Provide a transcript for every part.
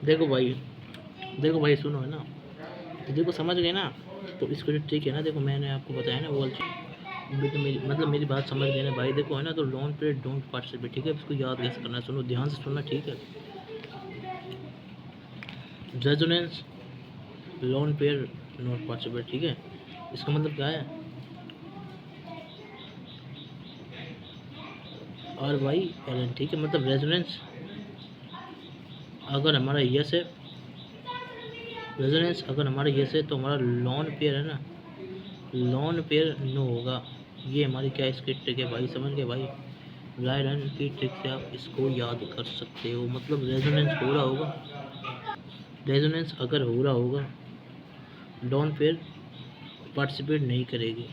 देखो भाई सुनो है ना, तो देखो समझ गए ना। तो इसको जो ट्रिक है ना, देखो मैंने आपको बताया ना वो वाली चीज़। मेरी बात समझ गए ना भाई। देखो है ना, तो लोन पे डोंट पार्टिसिपेट, ठीक है। इसको याद कैसे करना है, सुनो ध्यान से सुनना, ठीक है। Resonance, lone pair, not participate, ठीक है। इसका मतलब क्या है, और वाई एल एन, ठीक है। मतलब रेजोनेंस अगर हमारा यस है, रेजोनेंस अगर हमारा यस है तो हमारा लोन पेयर है ना, लोन पेयर नो होगा। ये हमारी क्या इसकी ट्रिक है भाई, समझ गए भाई। राय रन की ट्रिक से आप इसको याद कर सकते हो। मतलब रेजोनेंस हो रहा होगा, रेजोनेंस अगर हो रहा होगा, लोन पेयर पार्टिसिपेट नहीं करेगी।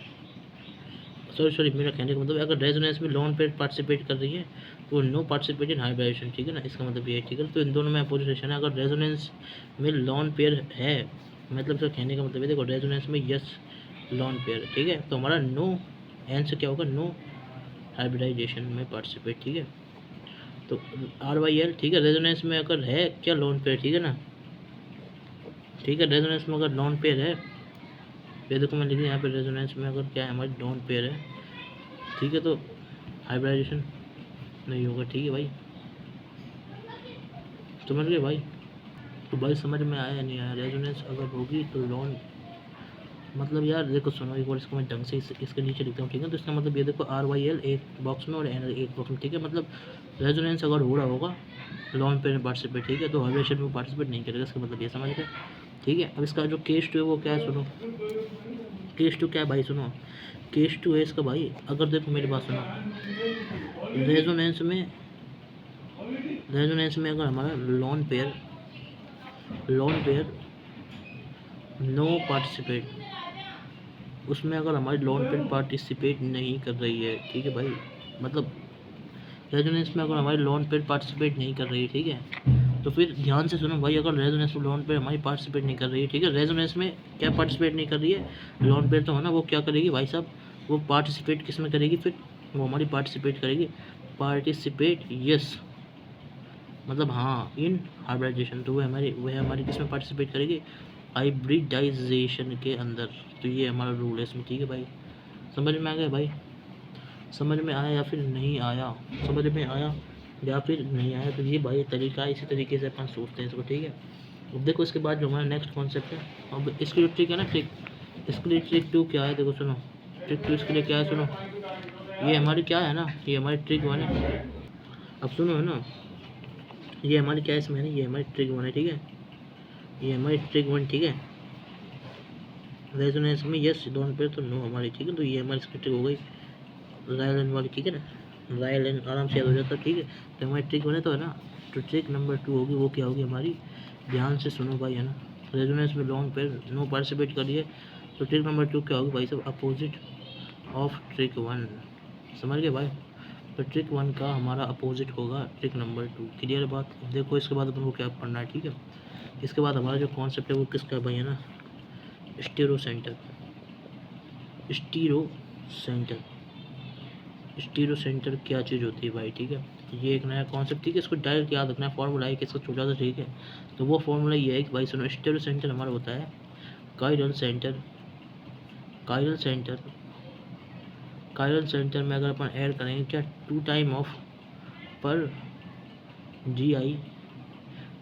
सॉरी मेरा कहने का मतलब अगर रेजोनेंस में लोन पेयर पार्टिसिपेट कर रही है तो नो पार्टिसिपेट इन हाइब्रिडेशन, ठीक है ना। इसका मतलब ये है, ठीक है। तो इन दोनों में अपोजिशन है। अगर रेजोनेंस में लोन पेयर है, मतलब इसका कहने का मतलब है, देखो रेजोनेंस में यस लोन पेयर, ठीक है, तो हमारा नो एन से क्या होगा, नो हाइब्रिडाइजेशन में पार्टिसिपेट, ठीक है। तो आर वाई एल, ठीक है। रेजोनेंस में अगर है क्या लोन पेयर, ठीक है ना, ठीक है। रेजोनेंस में अगर लोन पेयर है, ये देखो मैं लिखी यहाँ पे, रेजोनेंस में अगर क्या है हमारी लोन पेयर है, ठीक है, तो हाइब्रिडाइजेशन नहीं होगा, ठीक है भाई। समझ गए भाई। तो भाई समझ में आया या नहीं आया, रेजोनेंस अगर होगी तो लोन, मतलब यार देखो सुनो एक बार इसको मैं ढंग से इसके नीचे लिखता हूँ, ठीक है। तो इसका मतलब ये देखो आर वाई एल एक बॉक्स में और एन एक बॉक्स में, ठीक है। मतलब रेजोनेंस अगर हो रहा होगा लोन पे पार्टिसिपेट, ठीक है, तो हाइब्रिडेशन में पार्टिसिपेट नहीं करेगा। इसका मतलब ये समझ गए, ठीक है। अब इसका जो केस टू है वो क्या है, सुनो। केस टू क्या है भाई, सुनो। केस टू है इसका भाई, अगर देखो मेरी बात सुनो, रेजोनेंस में, रेजोनेंस में अगर हमारा लोन पेयर नो पार्टिसिपेट, उसमें अगर हमारी लोन पेयर पार्टिसिपेट नहीं कर रही है, ठीक है भाई। मतलब रेजोनेंस में अगर हमारी लोन पेयर पार्टिसिपेट नहीं कर रही है, ठीक है, तो फिर ध्यान से सुनो भाई। अगर रेजोनेंस में लोन पेयर हमारी पार्टिसिपेट नहीं कर रही है, ठीक है, रेजोनेंस में क्या पार्टिसिपेट नहीं कर रही है, लोन पेयर तो है ना, वो क्या करेगी भाई साहब, वो पार्टिसिपेट किस में करेगी, फिर वो हमारी पार्टिसिपेट करेगी, पार्टिसिपेट यस, मतलब हाँ, इन हाइब्रिडाइजेशन। तो वह हमारी किस में पार्टिसिपेट करेगी, हाइब्रिडाइजेशन के अंदर। तो ये हमारा रूल है इसमें, ठीक है भाई। समझ में आ गया भाई, समझ में आया या फिर नहीं आया, समझ में आया या फिर नहीं आया, तो ये भाई तरीका है। इसी तरीके से अपन सोचते हैं इसको, ठीक है। अब देखो इसके बाद जो हमारा नेक्स्ट कॉन्सेप्ट है, अब इसकी जो ट्रिक है ना, ट्रिक, इसके लिए ट्रिक टू क्या है, देखो सुनो। ट्रिक टू इसके लिए क्या है, सुनो। ये हमारी क्या है ना, ये हमारी ट्रिक वन है। अब सुनो है ना, ये हमारी क्या है इसमें, ये हमारी ट्रिक वन है, ठीक है। ये हमारी ट्रिक वन, ठीक है। रेजोनेंस में यस लोन पे तो नो हमारी, ठीक है। तो ये हमारी इसकी ट्रिक हो गई रायल एंड वाली, ठीक है ना। रायल एंड आराम से याद हो जाता है, ठीक है। तो हमारी ट्रिक बने तो है ना। तो ट्रिक नंबर टू होगी, वो क्या होगी हमारी, ध्यान से सुनो भाई, है ना। रेजोनेंस में लोन पे नो पार्टिसिपेट करिए, तो ट्रिक नंबर टू क्या होगी भाई सब, अपोजिट ऑफ ट्रिक वन। समझ गए भाई। तो ट्रिक वन का हमारा अपोजिट होगा ट्रिक नंबर टू। क्लियर बात। देखो इसके बाद अपन को क्या पढ़ना है, ठीक है। इसके बाद हमारा जो कॉन्सेप्ट है वो किसका भाई, है ना, stereo centre. Stereo centre, stereo centre क्या चीज़ होती है भाई, ठीक है। ये एक नया कॉन्सेप्ट, ठीक है। इसको डायरेक्ट याद रखना है, फॉर्मूला है कि इसका छोटा सा, ठीक है। तो वो फॉर्मूला ये है कि भाई सुनो, स्टीरो सेंटर हमारा होता है chiral centre, chiral centre, chiral centre में अगर अपन ऐड करेंगे क्या, टू टाइम ऑफ पर जी आई,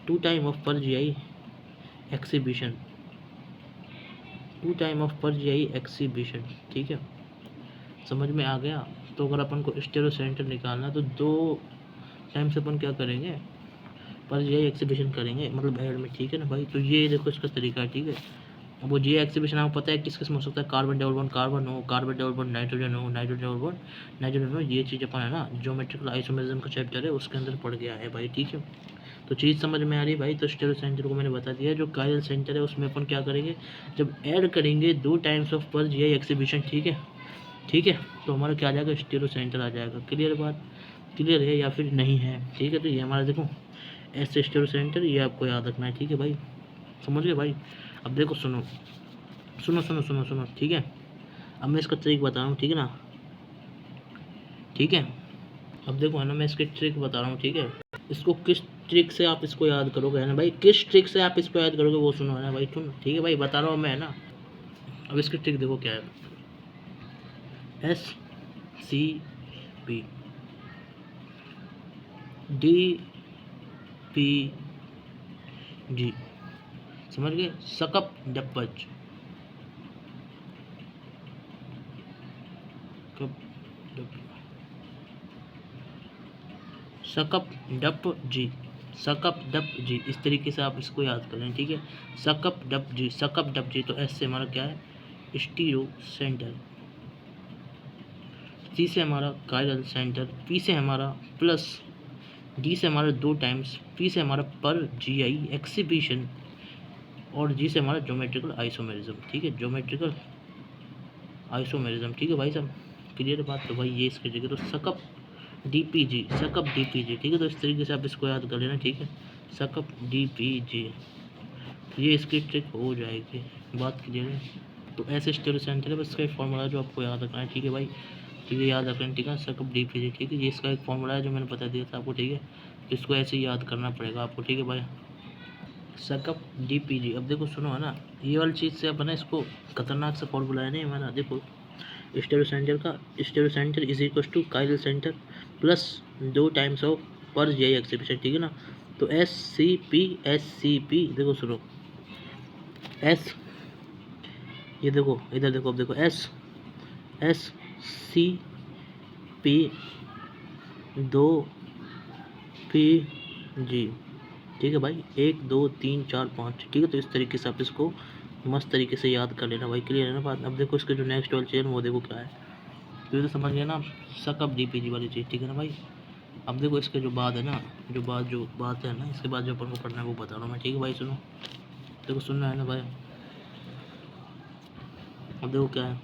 टू टाइम ऑफ पर जी आई एक्सिबिशन, टू टाइम ऑफ पर जी आई एक्सिबिशन, ठीक है। समझ में आ गया। तो अगर अपन को स्टीरो सेंटर निकालना तो दो टाइम से अपन क्या करेंगे, पर जी आई एक्सिबिशन करेंगे, मतलब ऐड में, ठीक है ना भाई। तो ये देखो इसका तरीका है, ठीक है। अब वो जी आई एक्सिबिशन आपको पता है किस किस में हो सकता है, कार्बन डबल बॉन्ड कार्बन हो, कार्बन डबल बॉन्ड नाइट्रोजन हो, नाइट्रोजन डबल बॉन्ड नाइट्रोजन हो। ये चीज़ अपन है ना ज्योमेट्रिकल आइसोमेरिज्म का चैप्टर है उसके अंदर पढ़ गया है भाई, ठीक है। तो चीज़ समझ में आ रही है भाई। तो स्टीरो सेंटर को मैंने बता दिया, जो कायरल सेंटर है उसमें अपन क्या करेंगे, जब ऐड करेंगे दो टाइम्स ऑफ पर जी आई एक्सिबिशन, ठीक है, ठीक है, तो हमारा क्या आ जाएगा, स्टीरो सेंटर आ जाएगा। क्लियर बात, क्लियर है या फिर नहीं है, ठीक है। तो ये हमारा देखो ऐसे स्टीरो सेंटर, ये आपको याद रखना है, ठीक है भाई। समझ गए भाई। अब देखो सुनो सुनो सुनो सुनो सुनो, ठीक है। अब मैं इसका ट्रिक बता रहा हूँ, ठीक है ना, ठीक है। अब देखो है ना, मैं इसकी ट्रिक बता रहा हूँ, ठीक है। इसको किस ट्रिक से आप इसको याद करोगे है ना भाई, किस ट्रिक से आप इसको याद करोगे वो सुनो है ना भाई, सुन ठीक है भाई, बता रहा हूँ मैं है ना। अब इसकी ट्रिक देखो क्या है, S C P D P G, समझ गए, सकप डपच कप डप सकप डप जी, सकप डप जी, इस तरीके से आप इसको याद करें ठीक है। सकप डप जी, सकप डप जी, तो एस से हमारा क्या है, स्टीरो सेंटर, सी से हमारा कायरल सेंटर, पी से हमारा प्लस, डी से हमारा 2 टाइम्स, पी से हमारा पर जी आई एक्सिबिशन, और जी से हमारा ज्योमेट्रिकल आइसोमेरिज्म ठीक है, ज्योमेट्रिकल आइसोमेरिज्म ठीक है भाई साहब, क्लियर बात। तो भाई ये इसकी जगह तो सकप डी पी जी, सकप डी पी जी ठीक है, तो इस तरीके से आप इसको याद कर लेना ठीक है, सकप डी पी जी, ये इसकी ट्रिक हो जाएगी, बात क्लियर है। तो ऐसे स्टेरो सेंटर है, बस इसका एक फॉर्मूला जो आपको याद रखना है ठीक है भाई, ठीक है याद रखना ठीक है, सकप डी पी जी ठीक है, ये इसका एक फॉर्मूला है जो मैंने बता दिया था आपको ठीक है, इसको ऐसे ही याद करना पड़ेगा आपको ठीक है भाई, सकप डी पी जी। अब देखो सुनो है ना, ये वाली चीज़ से अपन इसको खतरनाक सा फॉर्मूला है नहीं हमारा, देखो स्टेरो सेंटर का, stereo center is equal to chiral center plus 2 times of पर जे एक्सिबिशन ठीक है ना। तो एस सी पी देखो सुनो, एस, ये देखो इधर देखो, अब देखो S C P 2 P G ठीक है भाई, 1 2 3 4 5 ठीक है, तो इस तरीके से आप इसको मस्त तरीके से याद कर लेना भाई, क्लियर है ना बात। अब देखो इसके जो नेक्स्ट वाली चीज़ वो देखो क्या है, तो समझ गया ना, सकअप डी पी जी वाली चीज़ ठीक है ना भाई। अब देखो इसके जो बाद है ना, जो बात है ना, इसके बाद जो अपन को पढ़ना है वो बता रहा हूँ मैं ठीक है भाई, सुनो देखो, सुनना है ना भाई। अब देखो क्या है,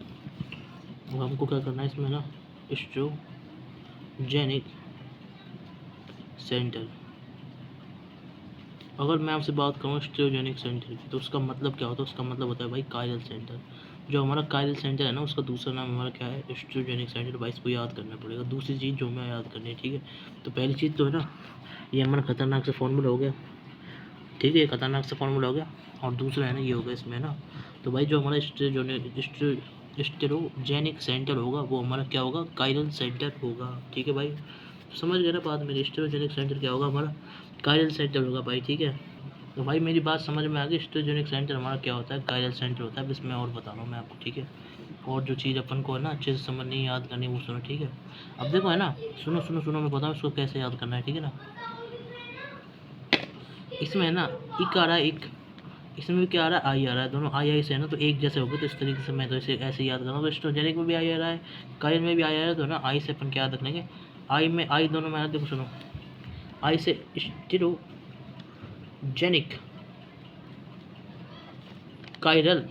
अब हमको क्या करना है इसमें ना, एस्ट्रोजेनिक सेंटर। अगर मैं आपसे बात करूँ एस्ट्रोजेनिक सेंटर की, तो उसका मतलब क्या होता है, उसका मतलब होता है भाई कायरल सेंटर। जो हमारा कायरल सेंटर है ना, उसका दूसरा नाम हमारा क्या है, एस्ट्रोजेनिक सेंटर भाई, इसको याद करना पड़ेगा। दूसरी चीज़ जो हमें याद करनी है ठीक है, तो पहली चीज़ तो है ना, ये हमारा खतरनाक सा फॉर्मूला हो गया ठीक है, खतरनाक सा फॉर्मूला हो गया, और दूसरा है ना ये होगा इसमें ना, तो भाई जो हमारा एस्ट्रोजेनिक सेंटर होगा वो हमारा क्या होगा, कायरल सेंटर होगा ठीक है भाई, समझ गए ना बात मेरी। एस्ट्रोजेनिक सेंटर क्या होगा हमारा, कायरल सेंटर होगा भाई ठीक है। तो भाई मेरी बात समझ में आ गई, एस्ट्रोजेनिक सेंटर हमारा क्या होता है, कायरल सेंटर होता है, बस मैं और बता रहा हूँ मैं आपको ठीक है। और जो चीज़ अपन को है ना अच्छे से समझनी याद करनी वो सुनो ठीक है। अब देखो है ना, सुनो सुनो सुनो, मैं बताऊँ इसको कैसे याद करना है ठीक है ना। इसमें है ना इक आ रहा है, इक, इसमें भी क्या आ रहा है, आई आ रहा है, दोनों आई से है ना, तो एक जैसे हो गए, तो इस तरीके से मैं तो इसे ऐसे याद कर रहा हूँ। तो एस्ट्रोजेनिक में भी आई आ रहा है, कायल में भी आई आ रहा है, तो ना आई से अपन क्या याद रखेंगे, आई में आई दोनों में, देखो सुनो, आई से एस्ट्रोजेनिक कायरल,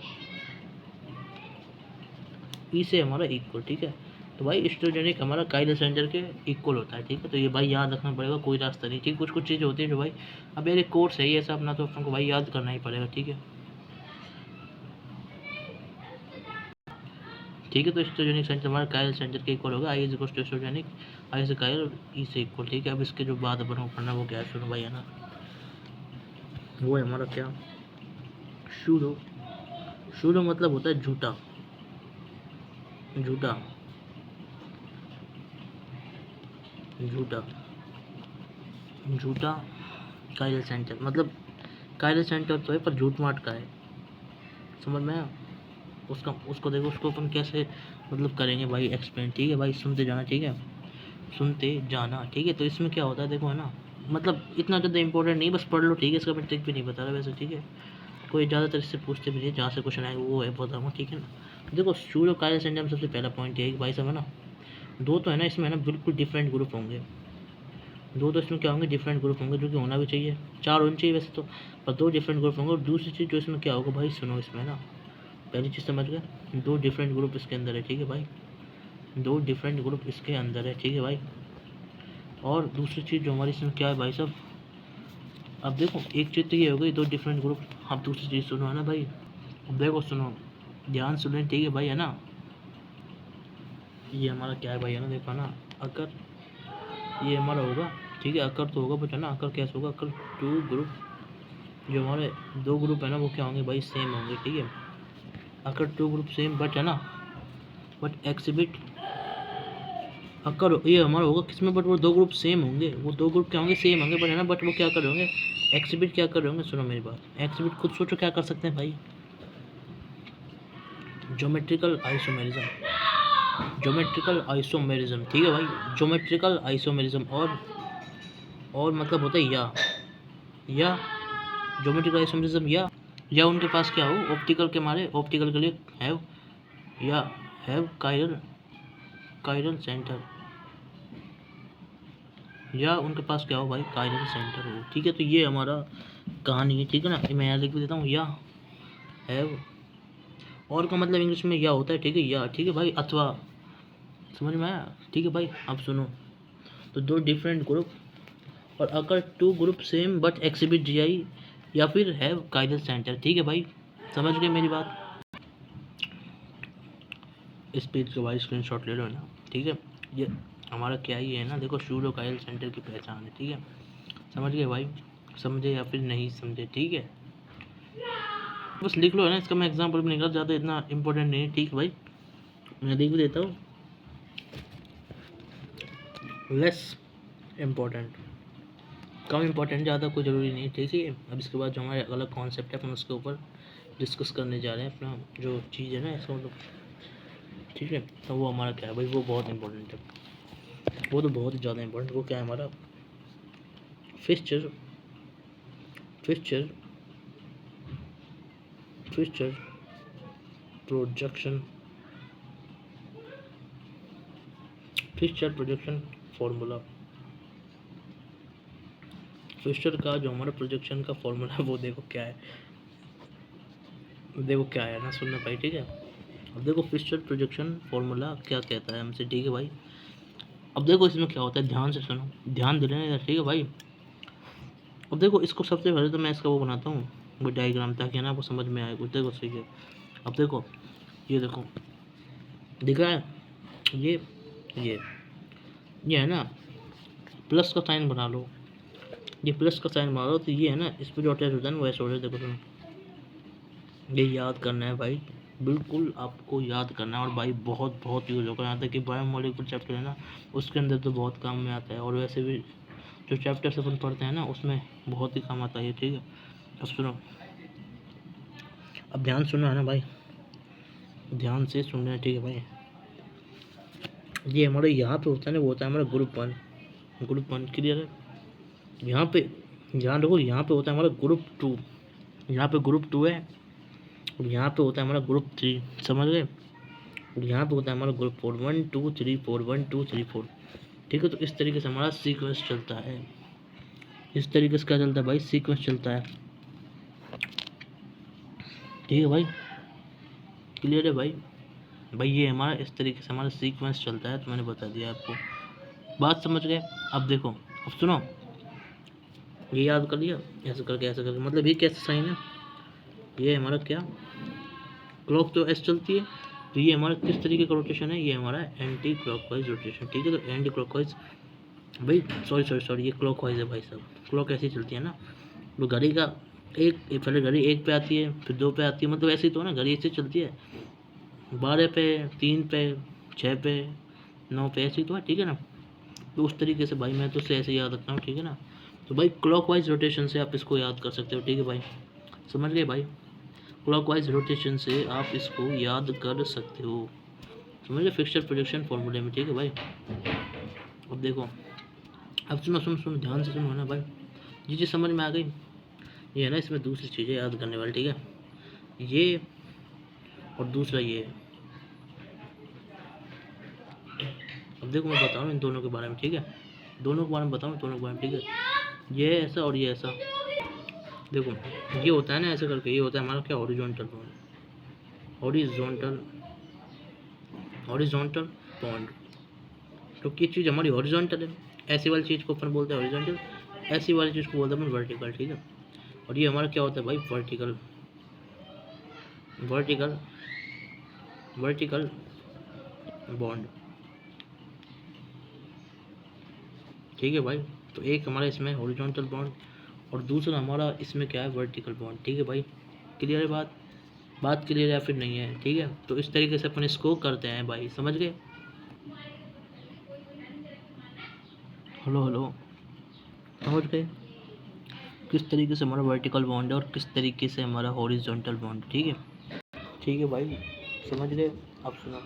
ई से हमारा इक्वल ठीक है। तो भाई एस्ट्रोजेनिक हमारा कायरल सेंटर के इक्वल होता है ठीक है, तो ये भाई याद रखना पड़ेगा, कोई रास्ता नहीं ठीक। कुछ कुछ चीज़ें होती है जो भाई, अब यार एक कोर्स है ये ऐसा अपना, तो अपन को भाई याद करना ही पड़ेगा ठीक है। ठीक है, तो एस्ट्रोजेनिक सेंटर हमारा कायल सेंटर के इक्वल होगा, I is equal to oestrogenic, आई से कायल, ई से इक्वल ठीक है। अब इसके जो बाद अपन को पढ़ना वो क्या है, सुनो भाई है ना, वो है हमारा क्या, शूडो। शूडो मतलब होता है झूठा, झूठा झूठा झूठा कायरल सेंटर, मतलब कायरल सेंटर तो है पर झूठ माट का है, समझ में आया। उसका उसको देखो, उसको अपन कैसे मतलब करेंगे भाई एक्सप्लेन ठीक है भाई, सुनते जाना ठीक है, सुनते जाना ठीक है। तो इसमें क्या होता है देखो है ना, मतलब इतना ज़्यादा इंपॉर्टेंट नहीं, बस पढ़ लो ठीक है, इसका मैं ट्रिक भी नहीं बता रहा वैसे ठीक है, कोई ज़्यादातर इससे पूछते भी नहीं, जहाँ से क्वेश्चन आएगा वो है बताऊँगा ठीक है ना। देखो शूडो कायरल सेंटर में सबसे पहला पॉइंट है कि भाई सब है ना, दो तो है ना इसमें है ना बिल्कुल डिफरेंट ग्रुप होंगे, दो तो इसमें क्या होंगे, डिफरेंट ग्रुप होंगे, जो कि होना भी चाहिए, चार होने चाहिए वैसे तो, पर दो डिफरेंट ग्रुप होंगे। और दूसरी चीज़ जो इसमें क्या होगा भाई, सुनो इसमें ना, पहली चीज़ समझ गए, दो डिफरेंट ग्रुप इसके अंदर है ठीक है भाई, दो डिफरेंट ग्रुप इसके अंदर है ठीक है भाई। और दूसरी चीज़ जो हमारी इसमें क्या है भाई साहब, अब देखो एक चीज़ तो ये हो गई दो डिफरेंट ग्रुप, अब दूसरी चीज़ सुनो है ना भाई, अब देखो सुनो, ध्यान सुने ठीक है भाई है ना, ये हमारा क्या है भाई है ना, देखो ना, अगर ये हमारा होगा ठीक है, अकर तो होगा बट है ना, अकर कैसे होगा, अकर टू ग्रुप, जो हमारे दो ग्रुप है ना वो क्या होंगे भाई, सेम होंगे। ठीक है, occur two group same but है ना, बट एक्सिबिट, अकर ये हमारा होगा किसमें, बट वो दो ग्रुप सेम होंगे, वो दो ग्रुप क्या होंगे, सेम होंगे बट है ना, बट वो क्या कर रहे होंगे, एक्सिबिट क्या कर रहे होंगे, सुनो मेरी बात, एक्सिबिट खुद सोचो क्या कर सकते हैं भाई, ज्योमेट्रिकल आइसोमेरिज्म, ज्योमेट्रिकल आइसोमेरिज्म। ठीक है भाई, ज्योमेट्रिकल आइसोमेरिज्म, और मतलब होता है या ज्योमेट्रिकल आइसोमेरिज्म, या उनके पास क्या हो, ऑप्टिकल के मारे, ऑप्टिकल के लिए हैव, या हैव कायरल सेंटर, या उनके पास क्या हो भाई, कायरल सेंटर हो। ठीक है, तो ये हमारा कहानी है। ठीक है ना, मैं यहाँ लिख भी देता हूँ, या हैव, और का मतलब इंग्लिश में या होता है। ठीक है, या, ठीक है भाई, अथवा, समझ में आया। ठीक है भाई, अब सुनो, तो दो डिफरेंट ग्रुप, और अगर two group same but exhibit GI, या फिर हैव कायरल सेंटर। ठीक है भाई, समझ गए मेरी बात। इस पेज का भाई स्क्रीनशॉट ले लो ना। ठीक है, ये हमारा क्या ही है ना, देखो सूडो कायरल सेंटर की पहचान है। ठीक है, समझ गए भाई, समझे या फिर नहीं समझे। ठीक है, बस लिख लो है ना, इसका मैं एग्जाम्पल भी निकाल, ज़्यादा इतना इंपॉर्टेंट नहीं है। ठीक है भाई, मैं लिख भी देता हूँ, लेस इम्पोर्टेंट, कम इम्पोर्टेंट, ज़्यादा कोई ज़रूरी नहीं। ठीक है, अब इसके बाद जो हमारे अलग कॉन्सेप्ट है अपन उसके ऊपर डिस्कस करने जा रहे हैं, अपना जो चीज़ है ना इसका मतलब। ठीक है, तो वो हमारा क्या है भाई, वो बहुत इंपॉर्टेंट है, वो तो बहुत ही ज़्यादा इंपॉर्टेंट। वो क्या है हमारा, fixture fixture fixture projection, fixture projection formula. Fixture का जो हमारा प्रोजेक्शन का फॉर्मूला है वो देखो क्या है, देखो क्या है ना, सुनना भाई। ठीक है, अब देखो फिक्सचर प्रोजेक्शन फॉर्मूला क्या कहता है हमसे। ठीक है भाई, अब देखो इसमें क्या होता है, ध्यान से सुनो, ध्यान दे लेना। ठीक है भाई, अब देखो इसको सबसे पहले तो मैं इसका वो बनाता हूँ, वो डायग्राम, ताकि ना आपको समझ में आए कुछ। देखो सही है, अब देखो, ये देखो, दिख रहा है, ये ये ये है ना, प्लस का साइन बना लो, ये प्लस का साइन बना लो, तो ये है ना, इस पर जो अटैच होता है ना वैसे हो जाए। देखो सुनो, ये याद करना है भाई, बिल्कुल आपको याद करना है, और भाई बहुत बहुत यूज़ होगा। यहाँ तक कि बायोमोलिकुलर चैप्टर है ना, उसके अंदर तो बहुत काम में आता है, और वैसे भी जो चैप्टर्स अपन पढ़ते हैं ना उसमें बहुत ही काम आता है। ठीक है, अब सुनो, अब ध्यान सुनना है ना भाई, ध्यान से सुनना है। ठीक है भाई, ये हमारे यहाँ पे होता है ना, वो होता है हमारा group one, group one clear है। यहाँ पे ध्यान रखो, यहाँ पे होता है हमारा ग्रुप टू, यहाँ पे ग्रुप टू है, और यहाँ पे होता है हमारा ग्रुप थ्री, समझ गए, और यहाँ पे होता है हमारा ग्रुप फोर, 1 2 3 4, 1 2 3 4। ठीक है, तो इस तरीके से हमारा सीक्वेंस चलता है, इस तरीके से क्या चलता है भाई, सीक्वेंस चलता है। ठीक है भाई, क्लियर है भाई, भाई ये हमारा इस तरीके से हमारा सीक्वेंस चलता है, तो मैंने बता दिया आपको, बात समझ गए। अब देखो, अब सुनो, ये याद कर लिया, ऐसे करके मतलब ये कैसे साइन है, ये हमारा क्या, क्लॉक तो ऐसे चलती है, तो ये हमारा किस तरीके का रोटेशन है, ये हमारा एंटी क्लॉकवाइज रोटेशन। ठीक है, तो एंटी क्लॉकवाइज भाई, सॉरी ये क्लॉकवाइज है भाई साहब, क्लॉक ऐसी चलती है ना, तो घड़ी का पहले घड़ी 1 पे आती है, फिर 2 पे आती है, मतलब ऐसी तो ना घड़ी ऐसी चलती है, 12 पे, 3 पे, 6 पे, 9 पे, ऐसी तो है। ठीक है ना, तो उस तरीके से भाई मैं तो इसे ऐसे याद रखता हूँ। ठीक है ना, तो भाई क्लॉकवाइज रोटेशन से आप इसको याद कर सकते हो। ठीक है भाई, समझ गए भाई, क्लॉकवाइज रोटेशन से आप इसको याद कर सकते हो, समझ गए, फिक्सचर प्रोजेक्शन फॉर्मूले में। ठीक है भाई, अब देखो, अब सुनो ध्यान से सुनो ना भाई, ये चीज़ समझ में आ गई, ये है ना, इसमें दूसरी चीज़ें याद करने वाली। ठीक है, ये और दूसरा ये, अब देखो मैं बताऊँ इन दोनों के बारे में। ठीक है, दोनों के बारे में बताऊँ, दोनों के बारे में। ठीक है, ये ऐसा और ये ऐसा, देखो ये होता है ना ऐसे करके, ये होता है हमारा क्या, हॉरिजॉन्टल हॉरिजॉन्टल हॉरिजॉन्टल बॉन्ड, क्योंकि ये चीज़ हमारी हॉरिजॉन्टल है, ऐसी वाली चीज़ को अपन बोलते हैं हॉरिजॉन्टल, ऐसी वाली चीज़ को बोलते हैं अपन वर्टिकल। ठीक है, और ये हमारा क्या होता है भाई, वर्टिकल वर्टिकल वर्टिकल बॉन्ड। ठीक है भाई, तो एक हमारा इसमें हॉरिजॉन्टल बॉन्ड और दूसरा हमारा इसमें क्या है, वर्टिकल बॉन्ड। ठीक है भाई, क्लियर है बात क्लियर है या फिर नहीं है? ठीक है, तो इस तरीके से अपन इसको करते हैं भाई, समझ गए? हेलो, समझ गए किस तरीके से हमारा वर्टिकल बॉन्ड है और किस तरीके से हमारा हॉरिजॉन्टल बॉन्ड। ठीक है भाई, समझ गए? अब सुनो,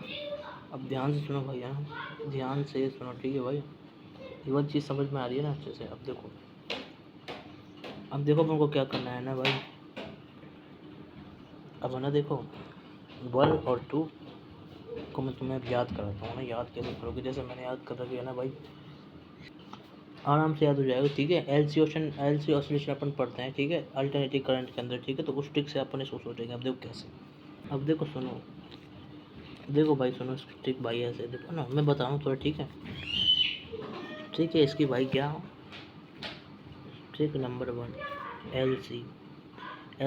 अब ध्यान से सुनो भाई, हाँ ध्यान से सुनो। ठीक है भाई, ये बात चीज़ समझ में आ रही है ना अच्छे से? अब देखो अपन को क्या करना है ना भाई। अब है ना, देखो 1 और 2 को मैं तुम्हें अब याद कराता हूँ ना, याद कैसे करोगे, जैसे मैंने याद कर रखी है ना भाई, आराम से याद हो जाएगा। ठीक है, एलसी ऑसिलेशन अपन पढ़ते हैं, ठीक है, अल्टरनेटिंग करंट के अंदर। ठीक है, तो उस ट्रिक से अपन इसको सोचेंगे। अब देखो कैसे, अब देखो सुनो, देखो भाई सुनो ट्रिक भाई, ऐसे देखो ना, मैं बता रहा हूँ थोड़ा। ठीक है, इसकी भाई क्या, ट्रिक नंबर 1, एल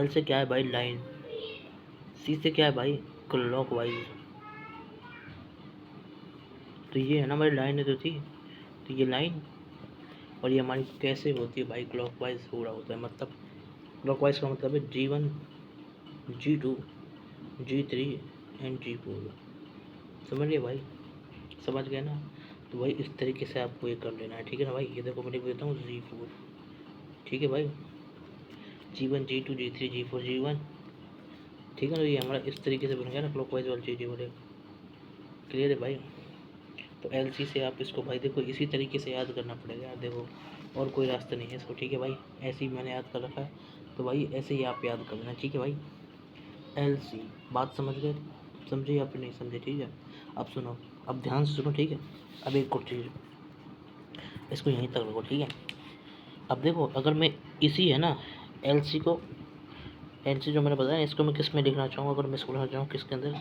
से क्या है भाई, लाइन। सी से क्या है भाई, क्लॉक वाइज। तो ये है ना हमारी लाइन है, तो ये लाइन, और ये हमारी कैसे होती है भाई, क्लॉक वाइज हो रहा होता है। मतलब क्लॉक वाइज का मतलब है G1, G2, G3 and G4। समझ गए भाई? समझ गए ना? तो भाई इस तरीके से आपको ये कर लेना है। ठीक है ना भाई? ये देखो मैं लिख देता हूँ G4। ठीक है भाई, G1, G2, G3, G4, G1। ठीक है ना, ये हमारा इस तरीके से बन गया ना क्लॉक वाइज वाली चीज़ें बोले। क्लियर है भाई? तो LC से आप इसको भाई देखो इसी तरीके से याद करना पड़ेगा यार, देखो और कोई रास्ता नहीं है इसको। ठीक है भाई, ऐसे ही मैंने याद कर रखा है, तो भाई ऐसे ही आप याद कर लेना। ठीक है भाई, LC, बात समझ गए? समझे या फिर नहीं समझे? ठीक है, अब सुनो, अब ध्यान से सुनो। ठीक है, अब एक और चीज़, इसको यहीं तक रखो। ठीक है, अब देखो अगर मैं इसी है ना LC को, LC जो मैंने बताया इसको मैं किस में लिखना चाहूँ, अगर मैं इसको लिखना चाहूँ किसके अंदर,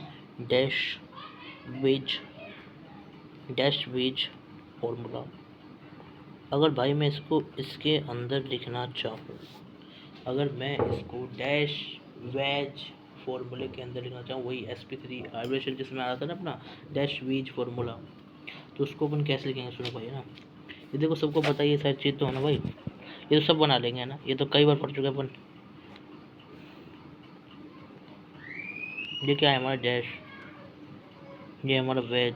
डैश वेज फॉर्मूला। अगर भाई मैं इसको इसके अंदर लिखना चाहूँ, अगर मैं इसको डैश वेज फॉर्मूले के अंदर लिखना चाहूँ, वही sp3 आइब्रेशन जिसमें आता था ना अपना डैश वेज फॉर्मूला, तो उसको अपन कैसे लिखेंगे? सुनो भाई, है ना, ये देखो सबको पता है ये सारी चीज़ तो है ना भाई, ये तो सब बना लेंगे, है ना, ये तो कई बार पढ़ चुके अपन। ये क्या है हमारा डैश, ये हमारा वेज,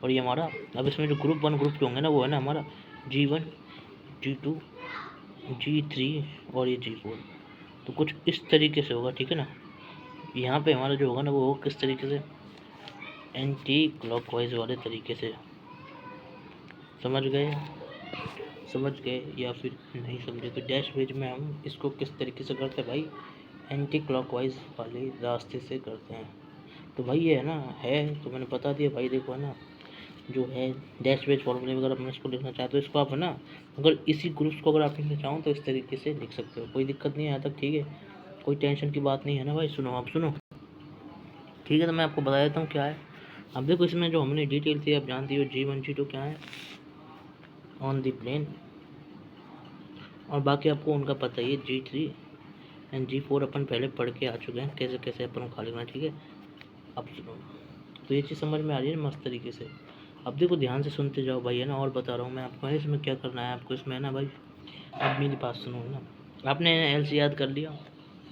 और ये हमारा, अब इसमें जो ग्रुप 1 ग्रुप 2 होंगे ना, वो है ना हमारा G1, G2, G3 और ये G4। तो कुछ इस तरीके से होगा। ठीक है ना, यहाँ पे हमारा जो होगा ना वो किस तरीके से, एंटी क्लॉकवाइज वाले तरीके से। समझ गए या फिर नहीं समझे? तो डैश वेज में हम इसको किस तरीके से करते हैं भाई, एंटी क्लॉकवाइज वाले रास्ते से करते हैं। तो भाई ये है ना, है तो मैंने बता दिया भाई। देखो है ना, जो है डैश वेज फॉर्मूले वगैरह अपने इसको लिखना चाहते हो, इसको आप है ना, अगर इसी ग्रुप्स को अगर आप लिखना चाहो तो इस तरीके से लिख सकते हो, कोई दिक्कत नहीं है यहाँ तक। ठीक है, कोई टेंशन की बात नहीं है ना भाई। सुनो, आप सुनो। ठीक है, तो मैं आपको बता देता हूँ क्या है। अब देखो इसमें जो हमने डिटेल थी आप जानती हो, G1 G2 क्या है ऑन द प्लेन, और बाकी आपको उनका पता ही है, G3 एंड G4 अपन पहले पढ़ के आ चुके हैं, कैसे कैसे अपन को खा लेना। ठीक है, अब सुनो, तो ये चीज़ समझ में आ रही है ना मस्त तरीके से? अब देखो ध्यान से सुनते जाओ भाई, है ना, और बता रहा हूँ मैं आपको इसमें क्या करना है आपको इसमें, है ना भाई। अब मेरी बात सुनो ना, आपने LC याद कर लिया,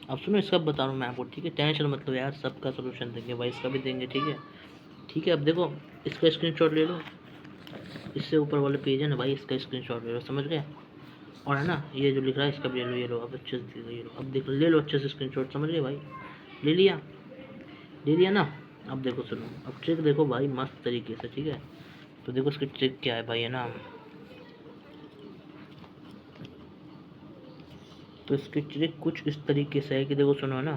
अब सुनो इसका बता रहा हूँ मैं आपको। ठीक है, टेंशन मतलब यार, सबका सोल्यूशन देंगे भाई, इसका भी देंगे। ठीक है, अब देखो इसका स्क्रीनशॉट ले लो, इससे ऊपर वाले पेज है ना भाई, इसका स्क्रीनशॉट ले लो, समझ गए? और है ना ये जो लिख रहा है इसका भी ले लो, ये लो, अब अच्छे से ये लो, अब देख ले लो अच्छे से स्क्रीनशॉट, समझ गए भाई? ले लिया ना? अब देखो सुनो, अब ट्रिक देखो भाई मस्त तरीके से। ठीक है, तो देखो इसकी ट्रिक क्या है भाई, है ना, तो इसकी ट्रिक कुछ इस तरीके से है कि देखो सुनो, है ना,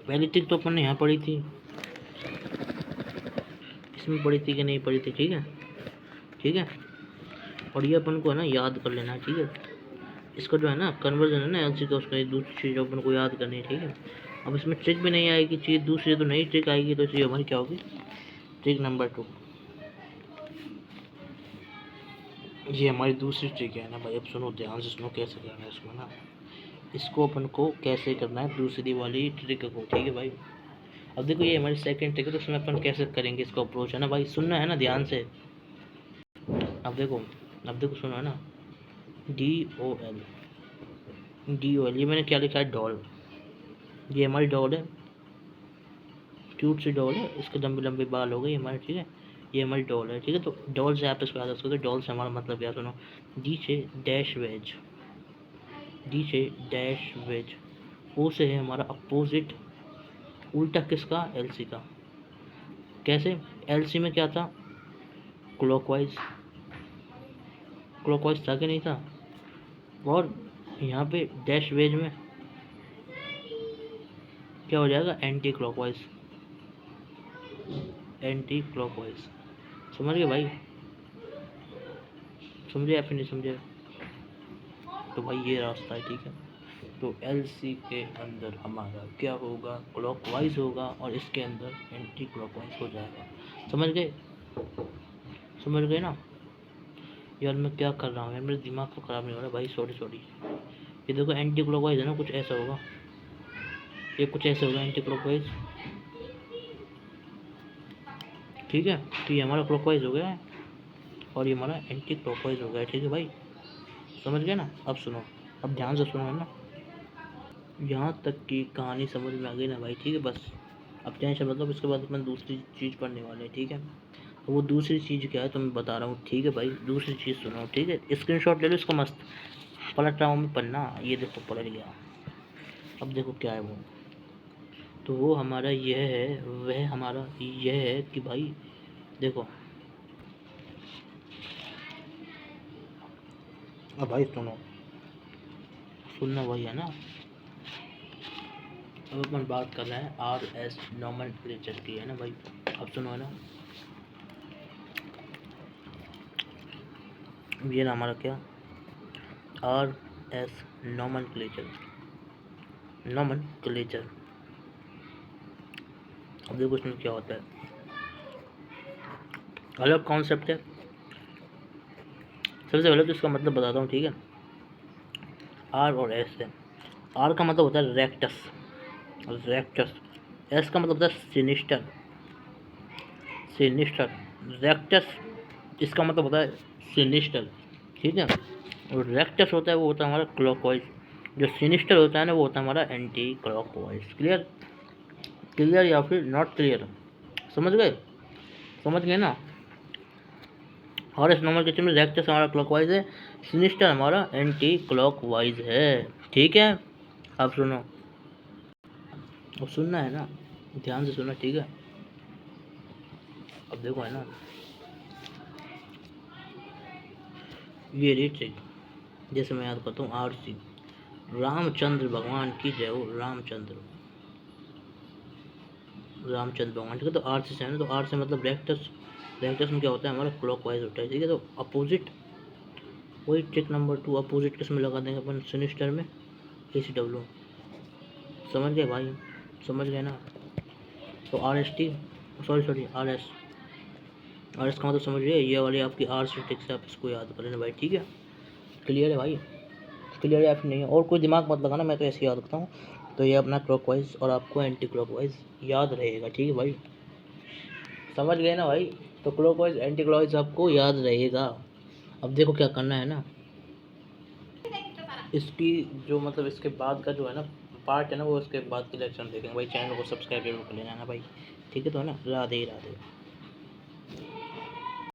पहली ट्रिक तो अपन ने यहाँ पढ़ी थी, इसमें पढ़ी थी कि नहीं पढ़ी थी? ठीक है, और ये अपन को है ना याद कर लेना है। ठीक है, इसका जो है ना कन्वर्जन है ना LC का, उसका दूसरी चीज़ अपन को याद करनी है। ठीक है, अब इसमें ट्रिक भी नहीं आएगी, चीज़ दूसरी तो नई ट्रिक आएगी, तो इसलिए हमारी क्या होगी, ट्रिक नंबर 2। ये हमारी दूसरी ट्रिक है ना भाई। अब सुनो ध्यान से सुनो कैसे करना है इसको ना, इसको अपन को कैसे करना है दूसरी वाली ट्रिक को। ठीक है भाई, अब देखो ये हमारी सेकंड ट्रिक है, तो उसमें अपन कैसे करेंगे इसको अप्रोच, है ना भाई, सुनना है ना ध्यान से। अब देखो अब देखो सुनो है ना, DOL, DOL, ये मैंने क्या लिखा है, डॉल। ये हमारी डॉल है, क्यूट सी डॉल है, इसके लंबे लंबे बाल हो गए हमारे, ठीक है। ये हमारी डॉल है, ठीक है। तो डॉल से आप इसको याद रख सकते हो। डॉल से हमारा मतलब क्या, सुनो, डी से डैश वेज, डी से डैश वेज, ओ से है हमारा अपोजिट, उल्टा किसका, LC का। कैसे, LC में क्या था, क्लॉकवाइज, क्लॉकवाइज था कि नहीं था। और यहाँ पे डैश वेज में क्या हो जाएगा, एंटी क्लॉकवाइज, एंटी क्लॉकवाइज। समझ गए भाई, समझे या फिर नहीं समझे। तो भाई ये रास्ता है, ठीक है। तो LC के अंदर हमारा क्या होगा, क्लॉकवाइज होगा, और इसके अंदर एंटी क्लॉकवाइज हो जाएगा। समझ गए, समझ गए ना। यार मैं क्या कर रहा हूँ यार, मेरे दिमाग को ख़राब नहीं हो रहा भाई, सॉरी सॉरी। ये देखो एंटी क्लॉकवाइज है ना, कुछ ऐसा होगा, ये कुछ ऐसा होगा एंटी क्लॉकवाइज, ठीक है। तो ये हमारा क्लॉकवाइज हो गया है और ये हमारा एंटी क्लॉकवाइज हो गया है, ठीक है भाई, समझ गए ना। अब सुनो, अब ध्यान से सुनो है ना, यहाँ तक की कहानी समझ में आ गई ना भाई, ठीक है। बस अब टेंशन मतलब, इसके बाद अपन दूसरी चीज़ पढ़ने वाले हैं, ठीक है। तो वो दूसरी चीज़ क्या है तो मैं बता रहा हूँ, ठीक है भाई। दूसरी चीज़ सुनो, ठीक है, स्क्रीनशॉट ले लो इसका, मस्त पलट रहा हूँ मैं पन्ना, ये देखो पलट गया। अब देखो क्या है वो, तो वो हमारा यह है, वह हमारा यह है कि भाई देखो, अब भाई सुनो, सुनना वही है ना। अब अपन बात कर रहे हैं RS नोमेनक्लेचर की, है ना भाई। अब सुनो है ना, ये ना हमारा क्या, RS नोमेनक्लेचर, नोमेनक्लेचर। अब देखो इसमें क्या होता है, अलग कॉन्सेप्ट है। सबसे पहले तो इसका मतलब बताता हूँ, ठीक है। R और S है। R का मतलब होता है रेक्टस, रेक्टस। S का मतलब होता है सिनिस्टर, सिनिस्टर। रेक्टस इसका मतलब होता है सिनिस्टर, ठीक है। और रेक्टस होता है, वो होता है हमारा क्लॉकवाइज। जो सिनिस्टर होता है ना, वो होता है हमारा एंटी क्लॉकवाइज। क्लियर, क्लियर या फिर नॉट क्लियर, समझ गए, समझ गए ना। और इस नंबर क्वेश्चन में रेक्टस हमारा क्लॉकवाइज है, सिनिस्टर हमारा एंटी क्लॉकवाइज है, ठीक है। अब सुनो, अब सुनना है ना, ध्यान से सुनना, ठीक है। अब देखो है ना, ये रीच, जैसे मैं याद करता हूँ, RC, रामचंद्र भगवान की जय हो, रामचंद्र, रामचंद्र भगवान, ठीक है। तो RC से है ना, तो R से मतलब रेक्टस, रेक्टस में क्या होता है हमारा क्लॉकवाइज होता है, ठीक है। तो अपोजिट, वही ट्रिक नंबर 2, अपोजिट किस में लगा देंगे अपन, सिनिस्टर में, ACW। समझ गए भाई, समझ गए ना। तो RST, सॉरी सॉरी, RS का मतलब समझ गए, ये वाली आपकी RC ट्रिक से आप इसको याद कर लेना भाई, ठीक है। क्लियर है भाई, क्लियर है या फिर नहीं है। और कोई दिमाग मत लगाना, मैं तो ऐसे याद रखता हूँ। तो ये अपना क्लॉकवाइज और आपको एंटी क्लॉकवाइज याद रहेगा, ठीक है भाई, समझ गए ना भाई। तो क्लॉकवाइज एंटी क्लॉकवाइज आपको याद रहेगा। अब देखो क्या करना है ना, इसकी जो मतलब इसके बाद का जो है ना पार्ट है ना, वो इसके बाद की लेक्चर देखेंगे भाई। चैनल को सब्सक्राइब जरूर कर लेना ना भाई, ठीक है। तो है ना, राधे राधे।